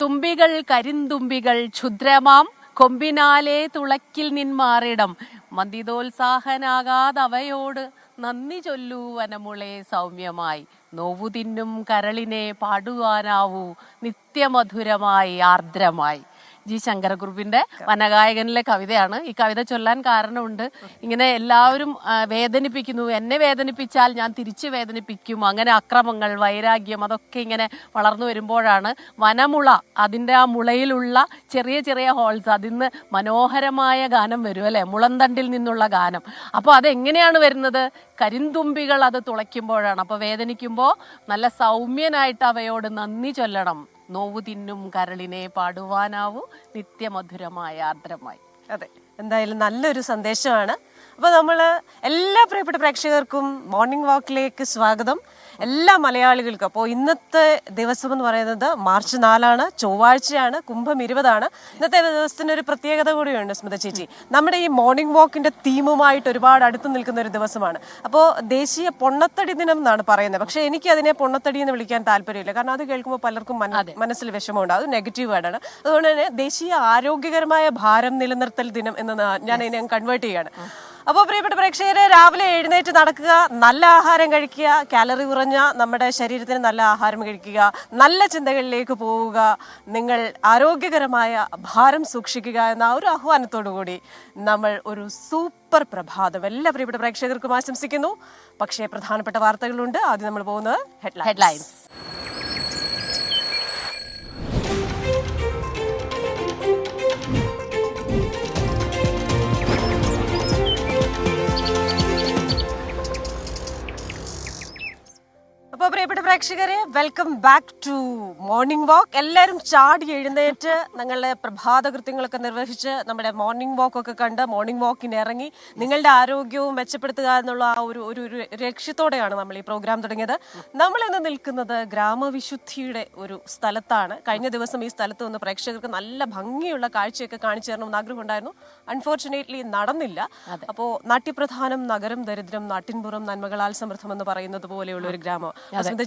തുമ്പികൾ കരിന്തുമ്പികൾ ക്ഷുദ്രമാം കൊമ്പിനാലെ തുളക്കിൽ നിന്മാറിടം മന്ദിതോത്സാഹനാകാതവയോട് നന്ദി ചൊല്ലൂ വനമുളെ സൗമ്യമായി നോവു തിന്നും കരളിനെ പാടുവാനാവൂ നിത്യമധുരമായി ആർദ്രമായി. ജി ശങ്കരക്കുറുപ്പിന്റെ വനഗായകനിലെ കവിതയാണ്. ഈ കവിത ചൊല്ലാൻ കാരണമുണ്ട്. ഇങ്ങനെ എല്ലാവരും വേദനിപ്പിക്കുന്നു, എന്നെ വേദനിപ്പിച്ചാൽ ഞാൻ തിരിച്ചു വേദനിപ്പിക്കും, അങ്ങനെ അക്രമങ്ങൾ, വൈരാഗ്യം അതൊക്കെ ഇങ്ങനെ വളർന്നു വരുമ്പോഴാണ് വനമുള, അതിൻ്റെ ആ മുളയിലുള്ള ചെറിയ ചെറിയ ഹോൾസ്, അതിന്ന് മനോഹരമായ ഗാനം വരും അല്ലെ, മുളന്തണ്ടിൽ നിന്നുള്ള ഗാനം. അപ്പോൾ അതെങ്ങനെയാണ് വരുന്നത്? കരിന്തുമ്പികൾ അത് തുളയ്ക്കുമ്പോഴാണ്. അപ്പോൾ വേദനിക്കുമ്പോൾ നല്ല സൗമ്യനായിട്ട് അവയോട് നന്ദി ചൊല്ലണം. നോവു തിന്നും കരളിനെ പാടുവാനാവൂ നിത്യമധുരമായ ആർദ്രമായി. അതെ, എന്തായാലും നല്ലൊരു സന്ദേശമാണ്. അപ്പോൾ നമ്മൾ എല്ലാ പ്രിയപ്പെട്ട പ്രേക്ഷകർക്കും മോർണിംഗ് വാക്കിലേക്ക് സ്വാഗതം. എല്ലാ മലയാളികൾക്കും. അപ്പോൾ ഇന്നത്തെ ദിവസം എന്ന് പറയുന്നത് മാർച്ച് 4 ചൊവ്വാഴ്ചയാണ്, കുംഭം 20. ഇന്നത്തെ ദിവസത്തിന് ഒരു പ്രത്യേകത കൂടിയുണ്ട് സ്മിത ചേച്ചി. നമ്മുടെ ഈ മോർണിംഗ് വാക്കിന്റെ തീമുമായിട്ട് ഒരുപാട് അടുത്ത് നിൽക്കുന്ന ഒരു ദിവസമാണ്. അപ്പോൾ ദേശീയ പൊണ്ണത്തടി ദിനം എന്നാണ് പറയുന്നത്. പക്ഷേ എനിക്ക് അതിനെ പൊണ്ണത്തടി എന്ന് വിളിക്കാൻ താല്പര്യമില്ല. കാരണം അത് കേൾക്കുമ്പോൾ പലർക്കും മനസ്സിൽ വിഷമമുണ്ട്, അത് നെഗറ്റീവ് വേർഡാണ്. അതുകൊണ്ട് തന്നെ ദേശീയ ആരോഗ്യകരമായ ഭാരം നിലനിർത്തൽ ദിനം എന്ന് ഞാൻ അതിനെ കൺവേർട്ട് ചെയ്യാണ്. അപ്പോൾ പ്രിയപ്പെട്ട പ്രേക്ഷകരെ, രാവിലെ എഴുന്നേറ്റ് നടക്കുക, നല്ല ആഹാരം കഴിക്കുക, കാലറി കുറഞ്ഞ നമ്മുടെ ശരീരത്തിന് നല്ല ആഹാരം കഴിക്കുക, നല്ല ചിന്തകളിലേക്ക് പോവുക, നിങ്ങൾ ആരോഗ്യകരമായ ഭാരം സൂക്ഷിക്കുക എന്ന ഒരു ആഹ്വാനത്തോടു കൂടി നമ്മൾ ഒരു സൂപ്പർ പ്രഭാതം എല്ലാ പ്രിയപ്പെട്ട പ്രേക്ഷകർക്കും ആശംസിക്കുന്നു. പക്ഷേ പ്രധാനപ്പെട്ട വാർത്തകളുണ്ട്. ആദ്യം നമ്മൾ പോകുന്നത് ഹെഡ്ലൈൻസ്. അപ്പോൾ പ്രിയപ്പെട്ട പ്രേക്ഷകരെ, welcome back to morning walk. എല്ലാവരും ചാടി എഴുന്നേറ്റ് നിങ്ങളുടെ പ്രഭാത കൃത്യങ്ങളൊക്കെ നിർവഹിച്ച് നമ്മുടെ മോർണിംഗ് വാക്കൊക്കെ കണ്ട് മോർണിംഗ് വാക്കിന് ഇറങ്ങി നിങ്ങളുടെ ആരോഗ്യവും മെച്ചപ്പെടുത്തുക എന്നുള്ള ആ ഒരു ലക്ഷ്യത്തോടെയാണ് നമ്മൾ ഈ പ്രോഗ്രാം തുടങ്ങിയത്. നമ്മൾ ഇന്ന് നിൽക്കുന്നത് ഗ്രാമവിശുദ്ധിയുടെ ഒരു സ്ഥലത്താണ്. കഴിഞ്ഞ ദിവസം ഈ സ്ഥലത്ത് നിന്ന് പ്രേക്ഷകർക്ക് നല്ല ഭംഗിയുള്ള കാഴ്ചയൊക്കെ കാണിച്ചു തരണമെന്ന് ആഗ്രഹം ഉണ്ടായിരുന്നു. അൺഫോർച്ചുനേറ്റ്ലി നടന്നില്ല. അപ്പോൾ നാട്യപ്രധാനം നഗരം ദരിദ്രം, നാട്ടിൻപുറം നന്മകളാൽ സമൃദ്ധം എന്ന് പറയുന്നത് പോലെയുള്ള ഒരു ഗ്രാമം.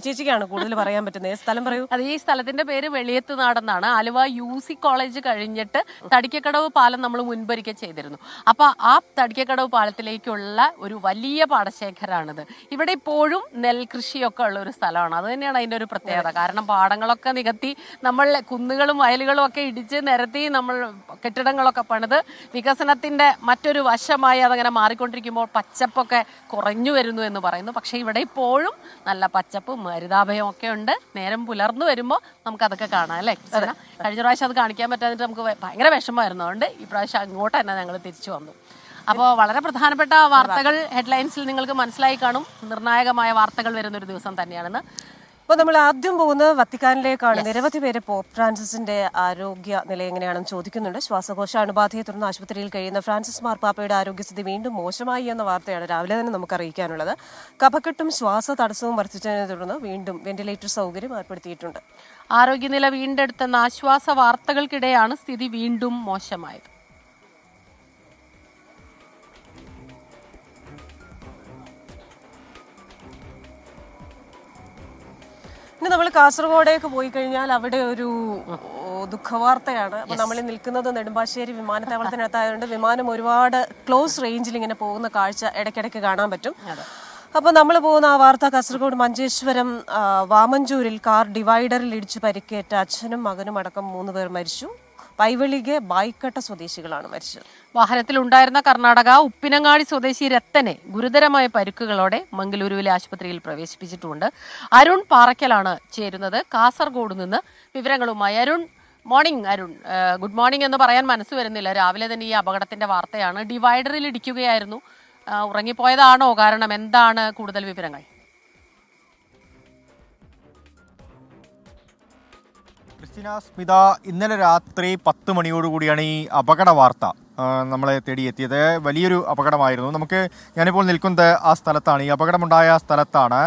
ചേച്ചിക്കാണ് കൂടുതൽ പറയാൻ പറ്റുന്നത്. സ്ഥലം പറയൂ. അത് ഈ സ്ഥലത്തിന്റെ പേര് വെളിയത്ത് നാടെന്നാണ്. ആലുവ UC കോളേജ് കഴിഞ്ഞിട്ട് തടിക്കക്കടവ് പാലം നമ്മൾ മുൻപൊരിക്കൽ ചെയ്തിരുന്നു. അപ്പൊ ആ തടിക്കക്കടവ് പാലത്തിലേക്കുള്ള ഒരു വലിയ പാടശേഖരാണിത്. ഇവിടെ ഇപ്പോഴും നെൽകൃഷിയൊക്കെ ഉള്ള ഒരു സ്ഥലമാണ്. അത് തന്നെയാണ് അതിന്റെ ഒരു പ്രത്യേകത. കാരണം പാടങ്ങളൊക്കെ നികത്തി നമ്മൾ കുന്നുകളും വയലുകളും ഒക്കെ ഇടിച്ച് നിരത്തി നമ്മൾ കെട്ടിടങ്ങളൊക്കെ പണിത് വികസനത്തിന്റെ മറ്റൊരു വശമായി അതങ്ങനെ മാറിക്കൊണ്ടിരിക്കുമ്പോൾ പച്ചപ്പൊക്കെ കുറഞ്ഞു വരുന്നു എന്ന് പറയുന്നു. പക്ഷെ ഇവിടെ ഇപ്പോഴും നല്ല പച്ചപ്പും ഹരിതാഭയും ഒക്കെ ഉണ്ട്. നേരം പുലർന്നു വരുമ്പോൾ നമുക്ക് അതൊക്കെ കാണാം അല്ലേ. കഴിഞ്ഞ പ്രാവശ്യം അത് കാണിക്കാൻ പറ്റാതിട്ട് നമുക്ക് ഭയങ്കര വിഷമമായിരുന്നു. അതുകൊണ്ട് ഈ പ്രാവശ്യം അങ്ങോട്ട് തന്നെ ഞങ്ങൾ തിരിച്ചു വന്നു. അപ്പോൾ വളരെ പ്രധാനപ്പെട്ട വാർത്തകൾ ഹെഡ്ലൈൻസിൽ നിങ്ങൾക്ക് മനസ്സിലായി കാണും. നിർണായകമായ വാർത്തകൾ വരുന്നൊരു ദിവസം തന്നെയാണെന്ന്. അപ്പോൾ നമ്മൾ ആദ്യം പോകുന്നത് വത്തിക്കാനിലേക്കാണ്. നിരവധി പേര് പോപ്പ് ഫ്രാൻസിസിന്റെ ആരോഗ്യ നില എങ്ങനെയാണെന്ന് ചോദിക്കുന്നുണ്ട്. ശ്വാസകോശ അണുബാധയെ തുടർന്ന് ആശുപത്രിയിൽ കഴിയുന്ന ഫ്രാൻസിസ് മാർപ്പാപ്പയുടെ ആരോഗ്യസ്ഥിതി വീണ്ടും മോശമായി എന്ന വാർത്തയാണ് രാവിലെ തന്നെ നമുക്ക് അറിയിക്കാനുള്ളത്. കഫക്കെട്ടും ശ്വാസ തടസ്സവും വർദ്ധിച്ചതിനെ തുടർന്ന് വീണ്ടും വെന്റിലേറ്റർ സൗകര്യം ഏർപ്പെടുത്തിയിട്ടുണ്ട്. ആരോഗ്യനില വീണ്ടെടുത്തെന്ന ആശ്വാസ വാർത്തകൾക്കിടെയാണ് സ്ഥിതി വീണ്ടും മോശമായത്. ഇനി നമ്മൾ കാസർഗോഡേക്ക് പോയി കഴിഞ്ഞാൽ അവിടെ ഒരു ദുഃഖവാർത്തയാണ്. അപ്പൊ നമ്മൾ നിൽക്കുന്നത് നെടുമ്പാശ്ശേരി വിമാനത്താവളത്തിനകത്തായതുകൊണ്ട് വിമാനം ഒരുപാട് ക്ലോസ് റേഞ്ചിൽ ഇങ്ങനെ പോകുന്ന കാഴ്ച ഇടയ്ക്കിടയ്ക്ക് കാണാൻ പറ്റും. അപ്പൊ നമ്മൾ പോകുന്ന ആ വാർത്ത, കാസർഗോഡ് മഞ്ചേശ്വരം വാമഞ്ചൂരിൽ കാർ ഡിവൈഡറിൽ ഇടിച്ച് പരിക്കേറ്റ അച്ഛനും മകനും അടക്കം 3 പേർ മരിച്ചു. പൈവളികെ ബായിക്കട്ട സ്വദേശികളാണ് മരിച്ചത്. വാഹനത്തിലുണ്ടായിരുന്ന കർണാടക ഉപ്പിനങ്ങാടി സ്വദേശി രത്തനെ ഗുരുതരമായ പരിക്കുകളോടെ മംഗലൂരുവിലെ ആശുപത്രിയിൽ പ്രവേശിപ്പിച്ചിട്ടുണ്ട്. അരുൺ പാറയ്ക്കലാണ് ചേരുന്നത് കാസർഗോഡ് നിന്ന് വിവരങ്ങളുമായി. Arun, morning. Arun, good morning എന്ന് പറയാൻ മനസ്സ് വരുന്നില്ല. രാവിലെ തന്നെ ഈ അപകടത്തിന്റെ വാർത്തയാണ്. ഡിവൈഡറിൽ ഇടിക്കുകയായിരുന്നു. ഉറങ്ങിപ്പോയതാണോ? കാരണം എന്താണ് കൂടുതൽ വിവരങ്ങൾ? സ്മിത, ഇന്നലെ രാത്രി 10 മണിയോടുകൂടിയാണ് ഈ അപകട വാർത്ത നമ്മളെ തേടിയെത്തിയത്. വലിയൊരു അപകടമായിരുന്നു. ഞാനിപ്പോൾ നിൽക്കുന്നത് ആ സ്ഥലത്താണ്, ഈ അപകടമുണ്ടായ സ്ഥലത്താണ്.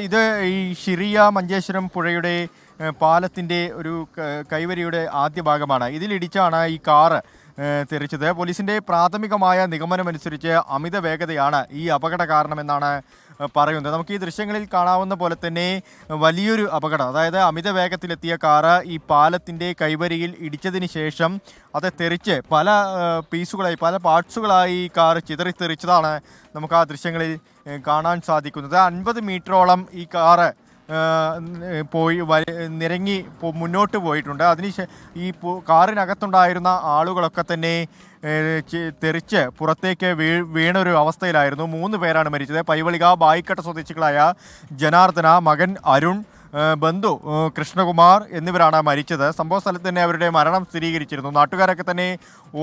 ഇത് ഈ ഷിറിയ മഞ്ചേശ്വരം പുഴയുടെ പാലത്തിൻ്റെ ഒരു കൈവരിയുടെ ആദ്യ ഭാഗമാണ്. ഇതിലിടിച്ചാണ് ഈ കാറ് തെറിച്ചത്. പോലീസിന്റെ പ്രാഥമികമായ നിഗമനമനുസരിച്ച് അമിത വേഗതയാണ് ഈ അപകട കാരണമെന്നാണ് പറയുന്നത്. നമുക്ക് ഈ ദൃശ്യങ്ങളിൽ കാണാവുന്ന പോലെ തന്നെ വലിയൊരു അപകടം, അതായത് അമിത വേഗത്തിലെത്തിയ കാറ് ഈ പാലത്തിൻ്റെ കൈവരിയിൽ ഇടിച്ചതിന് ശേഷം അത് തെറിച്ച് പല പീസുകളായി പല പാർട്സുകളായി ഈ കാർ ചിതറിത്തെറിച്ചതാണ് നമുക്ക് ആ ദൃശ്യങ്ങളിൽ കാണാൻ സാധിക്കുന്നത്. 50 മീറ്ററോളം ഈ കാറ് പോയി നിരങ്ങി മുന്നോട്ട് പോയിട്ടുണ്ട്. ഈ കാറിനകത്തുണ്ടായിരുന്ന ആളുകളൊക്കെ തന്നെ തെറിച്ച് പുറത്തേക്ക് വീണൊരു അവസ്ഥയിലായിരുന്നു. 3 പേരാണ് മരിച്ചത്. പൈവളിക ബായിക്കട്ട സ്വദേശികളായ ജനാർദ്ദന, മകൻ അരുൺ, ബന്ധു കൃഷ്ണകുമാർ എന്നിവരാണ് മരിച്ചത്. സംഭവ സ്ഥലത്ത് തന്നെ അവരുടെ മരണം സ്ഥിരീകരിച്ചിരുന്നു. നാട്ടുകാരൊക്കെ തന്നെ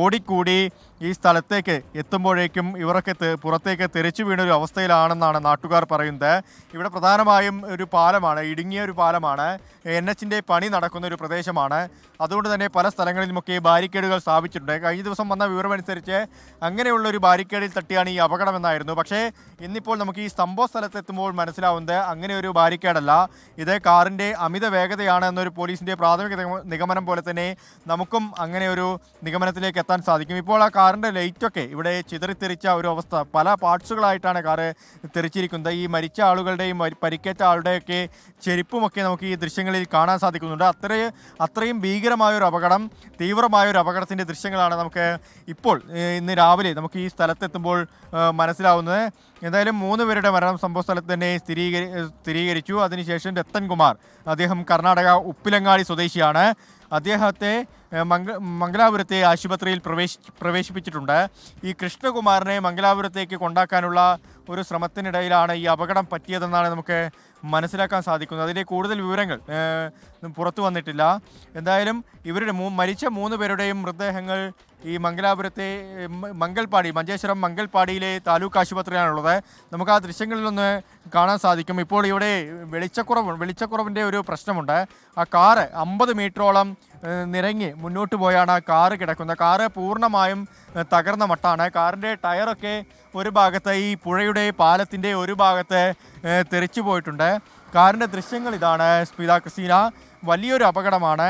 ഓടിക്കൂടി ഈ സ്ഥലത്തേക്ക് എത്തുമ്പോഴേക്കും ഇവരൊക്കെ പുറത്തേക്ക് തെറിച്ചു വീണൊരു അവസ്ഥയിലാണെന്നാണ് നാട്ടുകാർ പറയുന്നത്. ഇവിടെ പ്രധാനമായും ഒരു പാലമാണ്, ഇടുങ്ങിയ ഒരു പാലമാണ്, NHന്റെ പണി നടക്കുന്ന ഒരു പ്രദേശമാണ്. അതുകൊണ്ട് തന്നെ പല സ്ഥലങ്ങളിലുമൊക്കെ ബാരിക്കേഡുകൾ സ്ഥാപിച്ചിട്ടുണ്ട്. കഴിഞ്ഞ ദിവസം വന്ന വിവരമനുസരിച്ച് അങ്ങനെയുള്ള ഒരു ബാരിക്കേഡിൽ തട്ടിയാണ് ഈ അപകടമെന്നായിരുന്നു. പക്ഷേ ഇന്നിപ്പോൾ നമുക്ക് ഈ സംഭവ സ്ഥലത്തെത്തുമ്പോൾ മനസ്സിലാവുന്നത് അങ്ങനെ ഒരു ബാരിക്കേഡല്ല, ഇത് കാറിൻ്റെ അമിത വേഗതയാണ് എന്നൊരു പോലീസിൻ്റെ പ്രാഥമിക നിഗമനം പോലെ തന്നെ നമുക്കും അങ്ങനെ ഒരു നിഗമനത്തിലേക്ക് എത്താൻ സാധിക്കും. ഇപ്പോൾ ആ കാറിൻ്റെ ലൈറ്റൊക്കെ ഇവിടെ ചിതറിത്തെറിച്ച ഒരു അവസ്ഥ, പല പാർട്സുകളായിട്ടാണ് കാറ് തെറിച്ചിരിക്കുന്നത്. ഈ മരിച്ച ആളുകളുടെയും പരിക്കേറ്റ ആളുടെയൊക്കെ ചെരുപ്പുമൊക്കെ നമുക്ക് ഈ ദൃശ്യങ്ങളിൽ കാണാൻ സാധിക്കുന്നുണ്ട്. അത്രയും ഭീകരമായൊരു അപകടം, തീവ്രമായൊരു അപകടത്തിൻ്റെ ദൃശ്യങ്ങളാണ് നമുക്ക് ഇപ്പോൾ ഇന്ന് രാവിലെ നമുക്ക് ഈ സ്ഥലത്തെത്തുമ്പോൾ മനസ്സിലാവുന്നത്. എന്തായാലും 3 പേരുടെ മരണം സംഭവ സ്ഥലത്ത് തന്നെ സ്ഥിരീകരിച്ചു. അതിനുശേഷം രത്തൻകുമാർ, അദ്ദേഹം കർണാടക ഉപ്പിലങ്ങാടി സ്വദേശിയാണ്. അദ്ദേഹത്തെ മംഗലാപുരത്തെ ആശുപത്രിയിൽ പ്രവേശിപ്പിച്ചിട്ടുണ്ട്. ഈ കൃഷ്ണകുമാറിനെ മംഗലാപുരത്തേക്ക് കൊണ്ടാക്കാനുള്ള ഒരു ശ്രമത്തിനിടയിലാണ് ഈ അപകടം പറ്റിയതെന്നാണ് നമുക്ക് മനസ്സിലാക്കാൻ സാധിക്കുന്നത്. അതിൻ്റെ കൂടുതൽ വിവരങ്ങൾ പുറത്തു വന്നിട്ടില്ല. എന്തായാലും ഇവരുടെ മരിച്ച 3 പേരുടെയും മൃതദേഹങ്ങൾ ഈ മംഗലാപുരത്തെ മഞ്ചേശ്വരം മംഗൽപാടിയിലെ താലൂക്ക് ആശുപത്രിയാണുള്ളത്. നമുക്ക് ആ ദൃശ്യങ്ങളിലൊന്ന് കാണാൻ സാധിക്കും. ഇപ്പോൾ ഇവിടെ വെളിച്ചക്കുറവിൻ്റെ ഒരു പ്രശ്നമുണ്ട്. ആ കാറ് 50 മീറ്ററോളം നിരങ്ങി മുന്നോട്ട് പോയാണ് ആ കാറ് കിടക്കുന്നത്. കാറ് പൂർണ്ണമായും തകർന്ന മട്ടാണ്. കാറിൻ്റെ ടയറൊക്കെ ഒരു ഭാഗത്ത് ഈ പുഴയുടെ പാലത്തിൻ്റെ ഒരു ഭാഗത്ത് തെറിച്ചു പോയിട്ടുണ്ട്. കാറിൻ്റെ ദൃശ്യങ്ങൾ ഇതാണ് സ്മിത, ക്രിസ്റ്റീന. വലിയൊരു അപകടമാണ്.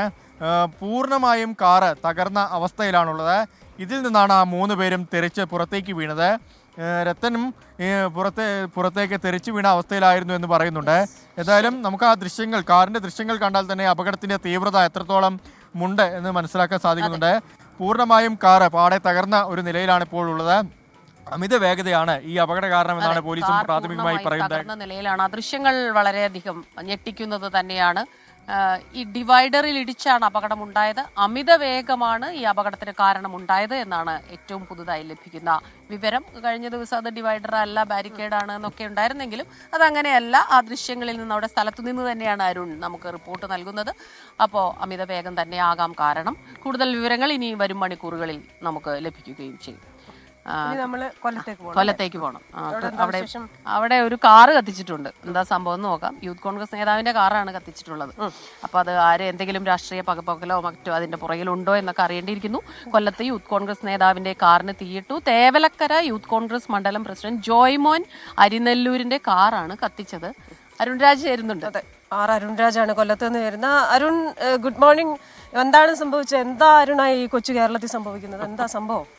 പൂർണ്ണമായും കാറ് തകർന്ന അവസ്ഥയിലാണുള്ളത്. ഇതിൽ നിന്നാണ് ആ 3 പേരും തെറിച്ച് പുറത്തേക്ക് വീണത്. രത്തനും പുറത്തേക്ക് തെറിച്ചു വീണ അവസ്ഥയിലായിരുന്നു എന്ന് പറയുന്നുണ്ട്. ഏതായാലും നമുക്ക് ആ ദൃശ്യങ്ങൾ, കാറിൻ്റെ ദൃശ്യങ്ങൾ കണ്ടാൽ തന്നെ അപകടത്തിൻ്റെ തീവ്രത എത്രത്തോളം ഉണ്ട് എന്ന് മനസ്സിലാക്കാൻ സാധിക്കുന്നുണ്ട്. പൂർണ്ണമായും കാറ് പാടെ തകർന്ന ഒരു നിലയിലാണ് ഇപ്പോൾ ഉള്ളത്. അമിത വേഗതയാണ് ഈ അപകട കാരണം എന്നാണ് പോലീസും പ്രാഥമികമായി പറയുന്നത്. നിലയിലാണ്. ആ ദൃശ്യങ്ങൾ വളരെയധികം ഞെട്ടിക്കുന്നത് തന്നെയാണ്. ഈ ഡിവൈഡറിൽ ഇടിച്ചാണ് അപകടമുണ്ടായത്. അമിത വേഗമാണ് ഈ അപകടത്തിന് കാരണമുണ്ടായത് എന്നാണ് ഏറ്റവും പുതുതായി ലഭിക്കുന്ന വിവരം. കഴിഞ്ഞ ദിവസം അത് ഡിവൈഡർ അല്ല, ബാരിക്കേഡാണ് എന്നൊക്കെ ഉണ്ടായിരുന്നെങ്കിലും അതങ്ങനെയല്ല. ആ ദൃശ്യങ്ങളിൽ നിന്ന്, അവിടെ സ്ഥലത്തു നിന്ന് തന്നെയാണ് അരുൺ നമുക്ക് റിപ്പോർട്ട് നൽകുന്നത്. അപ്പോൾ അമിത വേഗം തന്നെയാകാം കാരണം. കൂടുതൽ വിവരങ്ങൾ ഇനി വരും മണിക്കൂറുകളിൽ നമുക്ക് ലഭിക്കുകയും ചെയ്യും. കൊല്ലത്തേക്ക് പോകണം. അവിടെ ഒരു കാറ് കത്തിച്ചിട്ടുണ്ട്. എന്താ സംഭവം എന്ന് നോക്കാം. യൂത്ത് കോൺഗ്രസ് നേതാവിന്റെ കാറാണ് കത്തിച്ചിട്ടുള്ളത്. അപ്പൊ അത് എന്തെങ്കിലും രാഷ്ട്രീയ പകലോ മറ്റോ അതിന്റെ പുറകിലുണ്ടോ എന്നൊക്കെ അറിയേണ്ടിയിരിക്കുന്നു. കൊല്ലത്ത് യൂത്ത് കോൺഗ്രസ് നേതാവിന്റെ കാറിന് തീയിട്ടു. തേവലക്കര യൂത്ത് കോൺഗ്രസ് മണ്ഡലം പ്രസിഡന്റ് ജോയ്മോൻ അരിനെല്ലൂരിന്റെ കാറാണ് കത്തിച്ചത്. അരുൺരാജ് ചേരുന്നുണ്ട്. അരുൺരാജാണ് കൊല്ലത്ത് നിന്ന് വരുന്ന. Arun, good morning. എന്താണ് സംഭവിച്ചത്? എന്താ അരുണായി ഈ കൊച്ചു കേരളത്തിൽ സംഭവിക്കുന്നത്? എന്താ സംഭവം?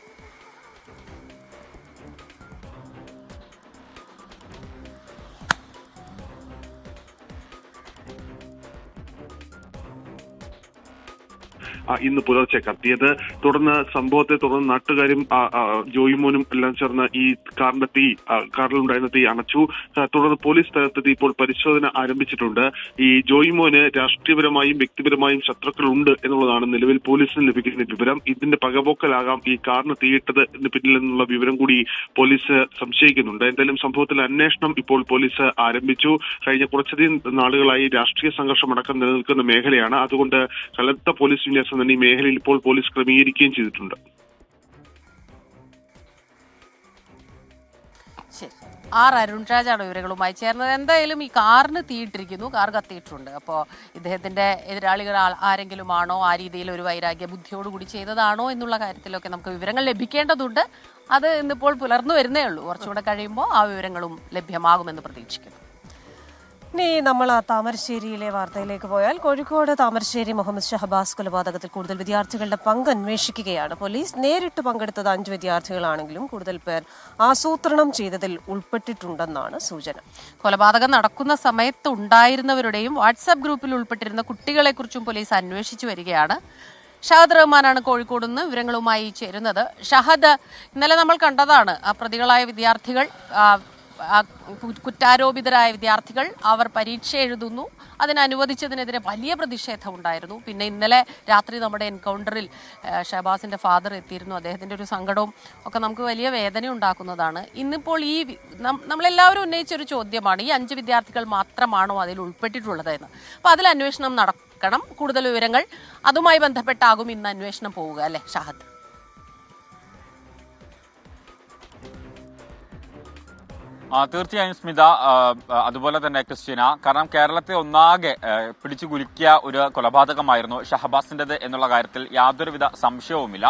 ഇന്ന് പുലർച്ചെ കത്തിയത്. സംഭവത്തെ തുടർന്ന് നാട്ടുകാരും ജോയിമോനും എല്ലാം ചേർന്ന് ഈ കാറിലുണ്ടായിരുന്ന തീ അണച്ചു. തുടർന്ന് പോലീസ് സ്ഥലത്തെത്തി ഇപ്പോൾ പരിശോധന ആരംഭിച്ചിട്ടുണ്ട്. ഈ ജോയിമോന് രാഷ്ട്രീയപരമായും വ്യക്തിപരമായും ശത്രുക്കളുണ്ട് എന്നുള്ളതാണ് നിലവിൽ പോലീസിന് ലഭിക്കുന്ന വിവരം. ഇതിന്റെ പകപോക്കലാകാം ഈ കാറിന് തീയിട്ടത് പിന്നിൽ നിന്നുള്ള വിവരം കൂടി പോലീസ് സംശയിക്കുന്നുണ്ട്. എന്തായാലും സംഭവത്തിൽ അന്വേഷണം ഇപ്പോൾ പോലീസ് ആരംഭിച്ചു. കഴിഞ്ഞ കുറച്ചധികം നാളുകളായി രാഷ്ട്രീയ സംഘർഷം അടക്കം നിലനിൽക്കുന്ന മേഖലയാണ്. അതുകൊണ്ട് കനത്ത പോലീസ് വിന്യാസം തന്നെ ഈ മേഖലയിൽ ഇപ്പോൾ പോലീസ് ക്രമീകരിക്കുകയും ചെയ്തിട്ടുണ്ട്. അരുൺരാജാണ് വിവരങ്ങളുമായി ചേർന്നത്. എന്തായാലും ഈ കാറിന് തീയിട്ടിരിക്കുന്നു, കാർ കത്തിയിട്ടുണ്ട്. അപ്പോൾ ഇദ്ദേഹത്തിന്റെ എതിരാളികൾ ആരെങ്കിലും ആണോ, ആ രീതിയിൽ ഒരു വൈരാഗ്യ ബുദ്ധിയോടുകൂടി ചെയ്തതാണോ എന്നുള്ള കാര്യത്തിലൊക്കെ നമുക്ക് വിവരങ്ങൾ ലഭിക്കേണ്ടതുണ്ട്. അത് ഇന്നിപ്പോൾ പുലർന്നു വരുന്നേ ഉള്ളൂ. കുറച്ചുകൂടെ കഴിയുമ്പോൾ ആ വിവരങ്ങളും ലഭ്യമാകുമെന്ന് പ്രതീക്ഷിക്കുന്നു. ഇനി നമ്മൾ താമരശ്ശേരിയിലെ വാർത്തയിലേക്ക് പോയാൽ കോഴിക്കോട് താമരശ്ശേരി മുഹമ്മദ് ഷഹബാസ് കൊലപാതകത്തിൽ കൂടുതൽ വിദ്യാർത്ഥികളുടെ പങ്ക് അന്വേഷിക്കുകയാണ് പോലീസ്. നേരിട്ട് പങ്കെടുത്തത് 5 വിദ്യാർത്ഥികളാണെങ്കിലും കൂടുതൽ പേർ ആസൂത്രണം ചെയ്തതിൽ ഉൾപ്പെട്ടിട്ടുണ്ടെന്നാണ് സൂചന. കൊലപാതകം നടക്കുന്ന സമയത്ത് ഉണ്ടായിരുന്നവരുടെയും വാട്സാപ്പ് ഗ്രൂപ്പിൽ ഉൾപ്പെട്ടിരുന്ന കുട്ടികളെക്കുറിച്ചും പോലീസ് അന്വേഷിച്ചു വരികയാണ്. ഷഹദ് റഹ്മാനാണ് കോഴിക്കോട് നിന്ന് വിവരങ്ങളുമായി ചേരുന്നത്. ഷഹദ്, ഇന്നലെ നമ്മൾ കണ്ടതാണ് ആ പ്രതികളായ വിദ്യാർത്ഥികൾ, കുറ്റാരോപിതരായ വിദ്യാർത്ഥികൾ അവർ പരീക്ഷ എഴുതുന്നു, അതിനനുവദിച്ചതിനെതിരെ വലിയ പ്രതിഷേധം ഉണ്ടായിരുന്നു. പിന്നെ ഇന്നലെ രാത്രി നമ്മുടെ എൻകൗണ്ടറിൽ ഷഹബാസിന്റെ ഫാദർ എത്തിയിരുന്നു. അദ്ദേഹത്തിന്റെ ഒരു സങ്കടവും ഒക്കെ നമുക്ക് വലിയ വേദന ഉണ്ടാക്കുന്നതാണ്. ഇന്നിപ്പോൾ ഈ നമ്മളെല്ലാവരും ഉന്നയിച്ചൊരു ചോദ്യമാണ്, ഈ 5 വിദ്യാർത്ഥികൾ മാത്രമാണോ അതിൽ ഉൾപ്പെട്ടിട്ടുള്ളത് എന്ന്. അപ്പോൾ അതിൽ അന്വേഷണം നടക്കണം. കൂടുതൽ വിവരങ്ങൾ അതുമായി ബന്ധപ്പെട്ടാകും ഇന്ന് അന്വേഷണം പോവുക, അല്ലേ ഷഹദ്? തീർച്ചയായും സ്മിത, അതുപോലെ തന്നെ ക്രിസ്റ്റീന. കാരണം കേരളത്തെ ഒന്നാകെ പിടിച്ചു കുലുക്കിയ ഒരു കൊലപാതകമായിരുന്നു ഷഹബാസിൻ്റെത് എന്നുള്ള കാര്യത്തിൽ യാതൊരുവിധ സംശയവുമില്ല.